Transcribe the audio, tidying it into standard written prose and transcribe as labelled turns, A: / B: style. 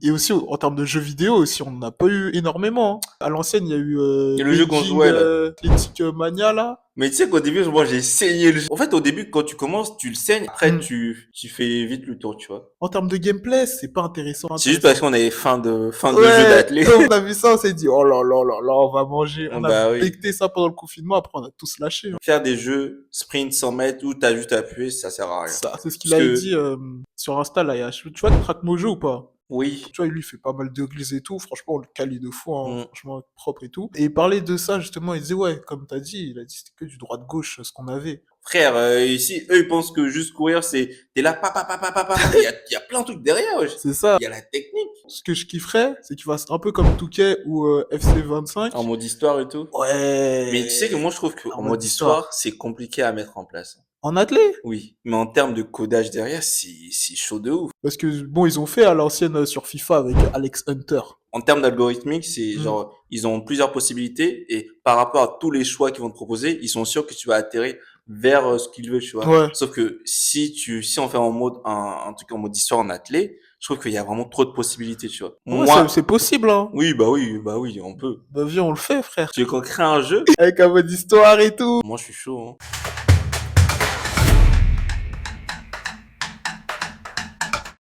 A: Et aussi, en termes de jeux vidéo aussi, on n'en a pas eu énormément, hein. À l'ancienne, il y a eu
B: Et le jeu qu'on
A: Beijing
B: jouait là.
A: Athletic Mania, là.
B: Mais tu sais qu'au début, moi, j'ai saigné le jeu. En fait, au début, quand tu commences, tu le saignes. Après,
A: Hmm.
B: tu fais vite le tour, tu vois.
A: En termes de gameplay, c'est pas intéressant, pas
B: C'est juste parce
A: intéressant.
B: qu'on avait fin de jeu
A: Ouais,
B: d'athlée.
A: quand on a vu ça, on s'est dit, oh là là là là, on va manger. On a
B: Bah oui.
A: becté ça pendant le confinement, après on a tous lâché, hein.
B: Faire des jeux sprint 100 mètres où t'as juste à appuyer, ça sert à rien.
A: Ça, c'est ce qu'il
B: Parce
A: avait dit
B: que,
A: sur Insta, là. Tu vois, Track Mojo ou pas?
B: oui.
A: Tu vois, lui, il fait pas mal de grilles et tout. Franchement, on le qualifie de fou, hein.
B: Mm.
A: Franchement, propre et tout. Et il parlait de ça, justement. Il disait, ouais, comme t'as dit, il a dit, c'était que du droite-gauche, ce qu'on avait.
B: Frère, ici, eux, ils pensent que juste courir, t'es là, il y a plein de trucs derrière, wesh.
A: C'est ça.
B: Il y a la technique.
A: Ce que je kifferais, c'est qu'il fasse un peu comme Touquet ou
B: En
A: FC25.
B: mode histoire et tout. Mais tu sais que
A: Ouais,
B: moi, je trouve
A: en
B: qu'en
A: mode
B: mode histoire,
A: histoire.
B: c'est compliqué à mettre en place.
A: En athlée?
B: Oui. Mais en termes de codage derrière, c'est chaud de ouf.
A: Parce que, bon, ils ont fait à l'ancienne sur FIFA avec Alex Hunter.
B: En termes d'algorithmique, c'est
A: Hmm.
B: genre, ils ont plusieurs possibilités et par rapport à tous les choix qu'ils vont te proposer, ils sont sûrs que tu vas atterrir vers ce qu'ils veulent, tu vois.
A: Ouais.
B: Sauf que si on fait un truc en mode histoire en athlée, je trouve qu'il y a vraiment trop de possibilités, tu vois.
A: Ouais, c'est
B: Moi,
A: possible, hein.
B: bah oui, on peut.
A: Bah, viens, on le fait, frère.
B: Tu veux qu'on crée un jeu?
A: Avec un mode histoire et tout.
B: Moi, je suis chaud, hein.